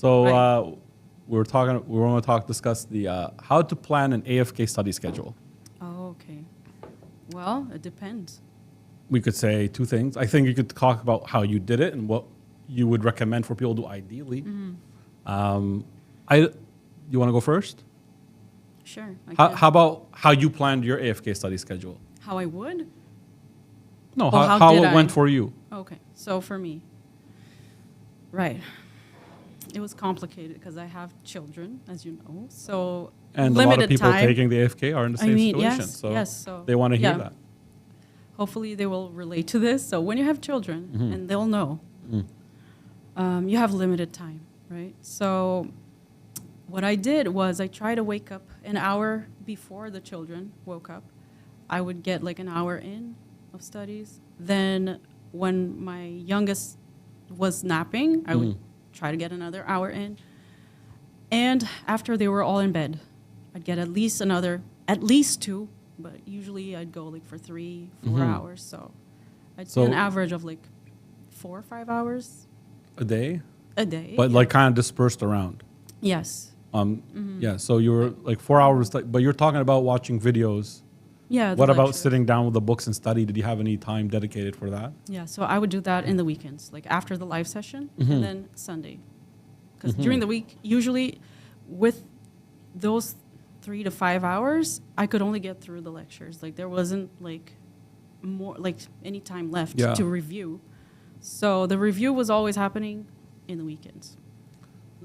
So Right. we want to discuss the how to plan an AFK study schedule. Oh, okay. Well, it depends. We could say two things. I think you could talk about how you did it and what you would recommend for people to do ideally. You want to go first? Sure. I How, can. how about how you planned your AFK study schedule? How I would? No, Oh, how how did it I? went for you. Okay. So for me, right. It was complicated because I have children, as you know. So And a limited lot of people time. taking the AFK are in the same situation. Yes, So yes. So they want to hear yeah. that. Hopefully they will relate to this. So when you have children, and they'll know, you have limited time, right? So what I did was I tried to wake up an hour before the children woke up. I would get like an hour in of studies. Then when my youngest was napping, I would try to get another hour in. And after they were all in bed, I'd get at least two, but usually I'd go like for 3-4 hours. So I'd say an average of like 4 or 5 hours A day? a day. But like kind of dispersed around. Yes. Yeah, so you were like 4 hours, but you're talking about watching videos. Yeah. the What about lectures. sitting down with the books and study? Did you have any time dedicated for that? Yeah, so I would do that in the weekends, like after the live session and then Sunday. Because during the week, usually with those 3 to 5 hours, I could only get through the lectures. Like there wasn't like any time left Yeah. to review. So the review was always happening in the weekends,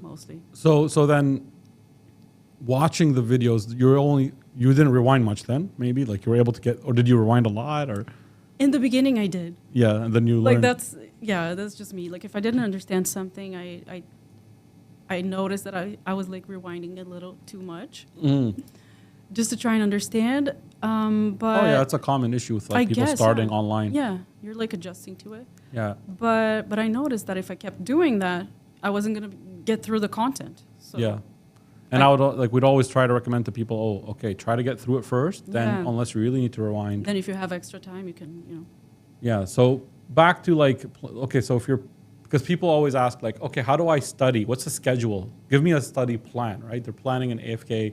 mostly. So then watching the videos, you didn't rewind much then, maybe? Like you were able to get, or did you rewind a lot or? In the beginning, I did. Yeah, and then you Like learned. that's just me. Like if I didn't understand something, I noticed that I was like rewinding a little too much just to try and understand. But Oh yeah, that's a common issue with like I people guess, starting yeah. online. Yeah, you're like adjusting to it. Yeah. But I noticed that if I kept doing that, I wasn't gonna get through the content. So Yeah. And we'd always try to recommend to people, oh, okay, try to get through it first. Then Yeah. unless you really need to rewind. then if you have extra time, you can Yeah. So back to so because people always ask like, okay, how do I study? What's the schedule? Give me a study plan, right? They're planning an AFK,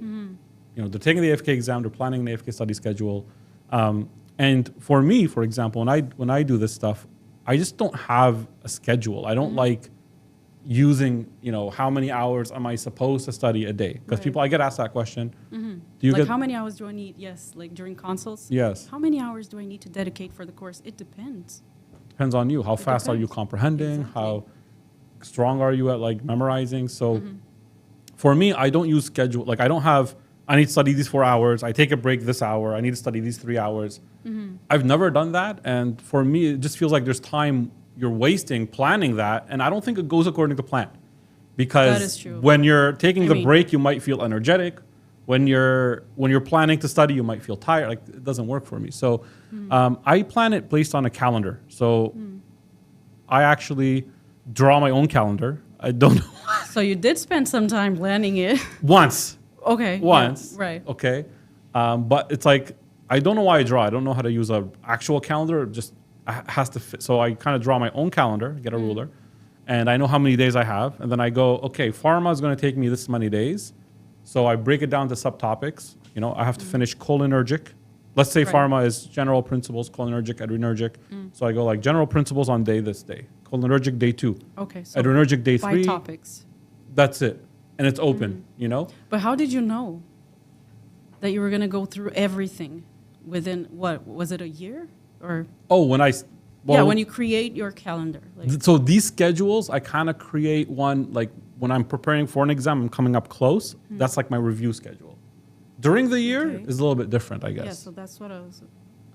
they're taking the AFK exam, they're planning an AFK study schedule. And for me, for example, when I do this stuff, I just don't have a schedule. I don't like using, how many hours am I supposed to study a day? Because Right. I get asked that question. Do you like get, how many hours do I need? Yes, like during consults. yes, How many hours do I need to dedicate for the course? It depends. depends on you. How fast are you depends. comprehending? Exactly. How strong are you at like memorizing? So for me, I don't use schedule. Like I need to study these 4 hours. I take a break this hour. I need to study these 3 hours. I've never done that. And for me, it just feels like there's time you're wasting planning that. And I don't think it goes according to plan. Because That is true. when you're taking I the mean- break, you might feel energetic. When you're planning to study, you might feel tired. Like it doesn't work for me. So I plan it based on a calendar. So I actually draw my own calendar. I don't know. So you did spend some time planning it. Once. Okay. yeah, Once. right. Okay. But it's like, I don't know why I draw. I don't know how to use an actual calendar. It just has to fit. So I kind of draw my own calendar, get a ruler, and I know how many days I have. And then I go, okay, pharma is going to take me this many days. So I break it down to subtopics. I have to finish cholinergic. Let's say Right. pharma is general principles, cholinergic, adrenergic. So I go like general principles on this day, cholinergic day 2, Okay. So adrenergic day by 3. topics. That's it. And it's open, But how did you know that you were going to go through everything within what was it, a year or? Oh, When you create your calendar. Like, So these schedules, I kind of create one, like when I'm preparing for an exam, I'm coming up close. That's like my review schedule. During the year Okay. is a little bit different, I guess. yeah, so that's what I was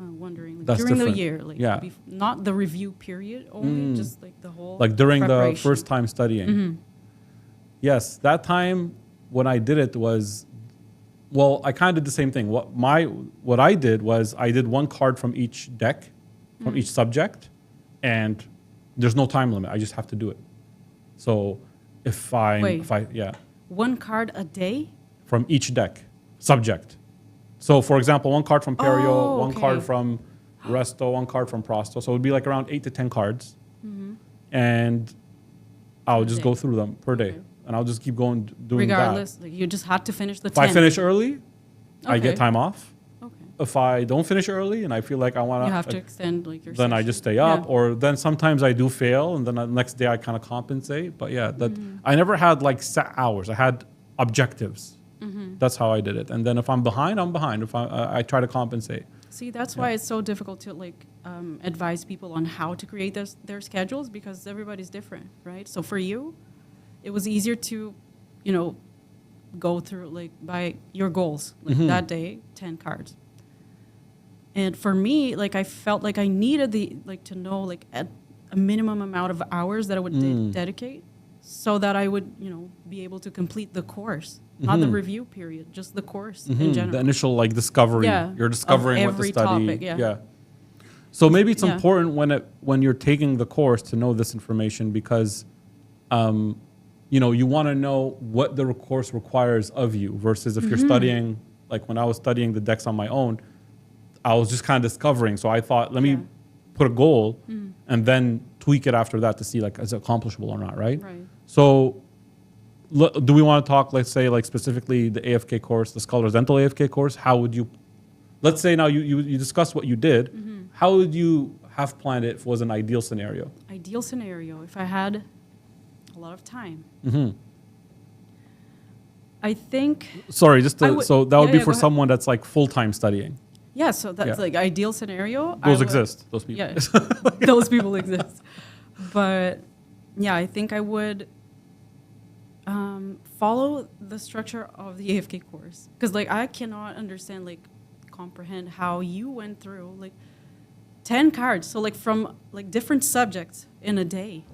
wondering. Like That's during different. the year, like Yeah. not the review period only, just like the whole Like during the preparation. first time studying. Yes, that time when I did it was, well, I kind of did the same thing. What I did was I did one card from each deck, from each subject, and there's no time limit. I just have to do it. So One card a day? from each deck, subject. So for example, one card from Perio, Oh, one card okay. from Resto, one card from Prosto. So it would be like around 8 to 10 cards. And I'll just day. go through them per day. Okay. and I'll just keep going doing Regardless, that. like you just had to finish the If 10. I finish early, I get Okay. time off. Okay. If I don't finish early and I feel like I want You have to extend like your then I session. just stay up. Yeah. Or then sometimes I do fail, and then the next day I kind of compensate. But yeah, that I never had like set hours. I had objectives. That's how I did it. And then if I'm behind, I'm behind. If I try to compensate. See, that's why it's so difficult to like advise people on how to create their schedules, because everybody's different, right? So for you, it was easier to, you know, go through like by your goals, like that day, 10 cards. And for me, like I felt like I needed to know like at a minimum amount of hours that I would dedicate, so that I would, you know, be able to complete the course, not the review period, just the course in general. The initial like discovery. Yeah, You're discovering of what to every study. topic, yeah. So maybe it's Yeah. important when you're taking the course to know this information, because you know, you want to know what the course requires of you, versus if you're studying, like when I was studying the decks on my own, I was just kind of discovering. So I thought, let me put a goal and then tweak it after that to see like is it accomplishable or not, right? Right. So do we want to talk, let's say, like specifically the AFK course, the Scholars Dental AFK course? How would you, let's say now you discussed what you did. How would you have planned it if it was an ideal scenario? Ideal scenario, if I had a lot of time. I think, Sorry, just I to, would- so that would yeah, be yeah, for go ahead. someone that's like full-time studying. yeah, so that's Yeah. like ideal scenario. I Those would- exist, those people. Yeah, those people exist. But yeah, I think I would follow the structure of the AFK course, because like I cannot understand, like comprehend how you went through like 10 cards, so like from like different subjects in a day.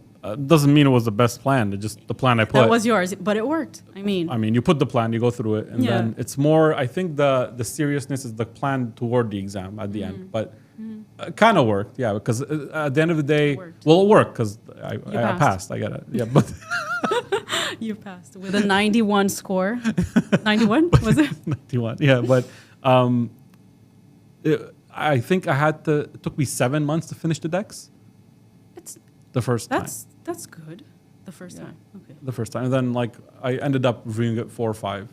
Doesn't mean it was the best plan. It's just the plan I put. That was yours, but it worked. I mean, you put the plan, you go through it, and Yeah. then it's more, I think the seriousness is the plan toward the exam at the end. But it kind of worked, yeah, because at the end of the day, It worked. well, it worked because I passed. passed. I get it. Yeah, but you passed with a 91 score. 91 was it? 91. Yeah, but I think it took me 7 months to finish the decks It's the first time. that's good. The first time. Okay. The first time. And then like I ended up reviewing it 4 or 5.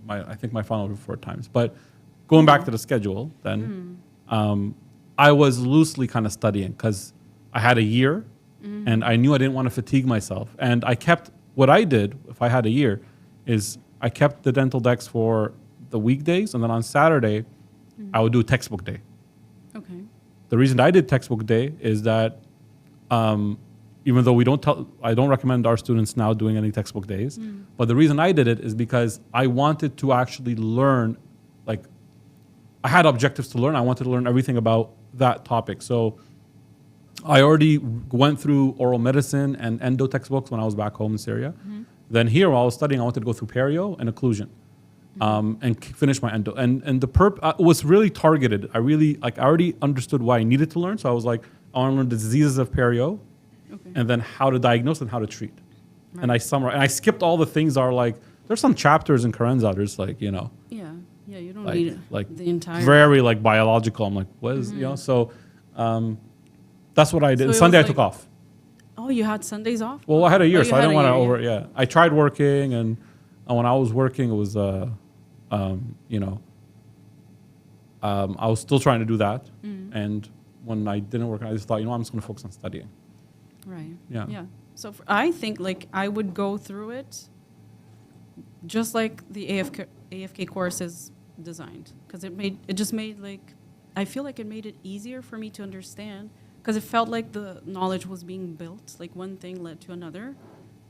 I think my final 4 times. But going back to the schedule, then I was loosely kind of studying because I had a year and I knew I didn't want to fatigue myself. And I kept what I did if I had a year is I kept the dental decks for the weekdays, and then on Saturday I would do textbook day. Okay. The reason I did textbook day is that even though I don't recommend our students now doing any textbook days, but the reason I did it is because I wanted to actually learn, like I had objectives to learn. I wanted to learn everything about that topic. So I already went through oral medicine and endo textbooks when I was back home in Syria. Then here, while I was studying, I wanted to go through perio and occlusion. And finish my endo. And the was really targeted. I already understood why I needed to learn. So I was like, I want to learn the diseases of perio, and then how to diagnose and how to treat. Right. And I summarized. And I skipped all the things that are like, there's some chapters in Carenza, there's like, you know, Yeah. Yeah. You don't like, need like the entire. very like biological. I'm like, what is, you know? So that's what I did. So And it Sunday I was took like- off. Oh, you had Sundays off. Well, I had a year, Oh, so you I had didn't a want to year, yeah. I tried working, and when I was working, it was, you know, I was still trying to do that. And when I didn't work, I just thought, you know, I'm just going to focus on studying. Right. Yeah. Yeah. So I think like I would go through it just like the AFK course is designed, because it just made like, I feel like it made it easier for me to understand, because it felt like the knowledge was being built, like one thing led to another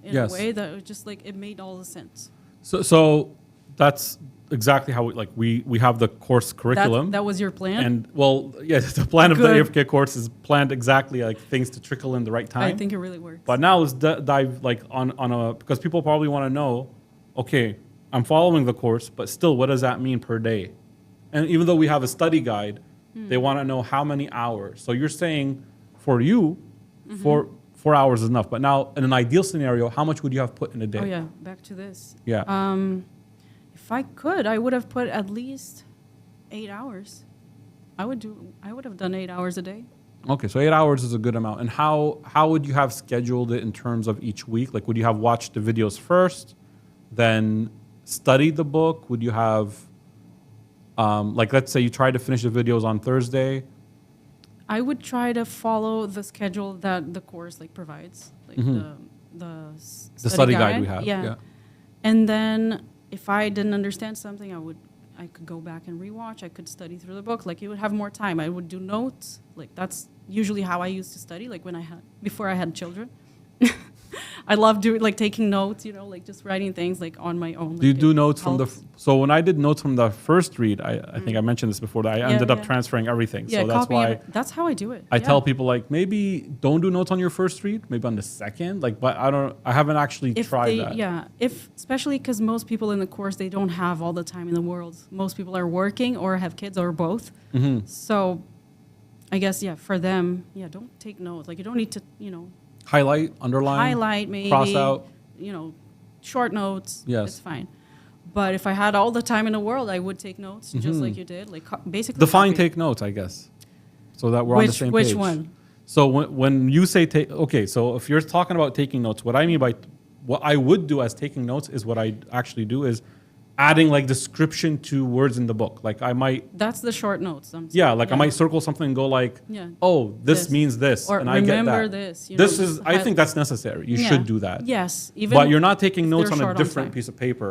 in Yes. a way that was just like, it made all the sense. So that's exactly how we have the course curriculum. That was your plan? And well, yeah, the plan of the Good. AFK course is planned exactly like things to trickle in the right time. I think it really works. But now let's dive like on a, because people probably want to know, okay, I'm following the course, but still, what does that mean per day? And even though we have a study guide, they want to know how many hours. So you're saying for you, 4 hours is enough. But now in an ideal scenario, how much would you have put in a day? Oh yeah, back to this. Yeah. If I could, I would have put at least 8 hours. I would have done 8 hours a day. Okay, so 8 hours is a good amount. And how would you have scheduled it in terms of each week? Like, would you have watched the videos first, then studied the book? Would you have, like, let's say you tried to finish the videos on Thursday. I would try to follow the schedule that the course like provides, like the Study guide we have. Yeah. And then if I didn't understand something, I could go back and rewatch. I could study through the book. Like, it would have more time. I would do notes. Like, that's usually how I used to study. Like before I had children. I love doing like taking notes, you know, like just writing things like on my own. Do you like, do it notes from the? helps. So when I did notes from the first read, I think I mentioned this before. That I ended up transferring everything. Yeah, so that's copying why that's how I do it. I tell people, like, maybe don't do notes on your first read, maybe on the second. Like, but I haven't actually tried that. Yeah, especially because most people in the course, they don't have all the time in the world. Most people are working or have kids or both. So I guess, for them, don't take notes. Like, you don't need to, Highlight, underline, maybe, cross out. Short notes. Yes. It's fine. But if I had all the time in the world, I would take notes, just like you did. Like, basically Define copy. take notes, I guess, so that we're on the same page. Which one? So when you say take, okay, so if you're talking about taking notes, what I mean by what I would do as taking notes is what I actually do is adding like description to words in the book. Like, I might. That's the short notes. I might circle something and go like, oh, this means this, or and I get that. remember this. This is. I think that's necessary. You should do that. Yes. But you're not taking notes on a short on different time. piece of paper.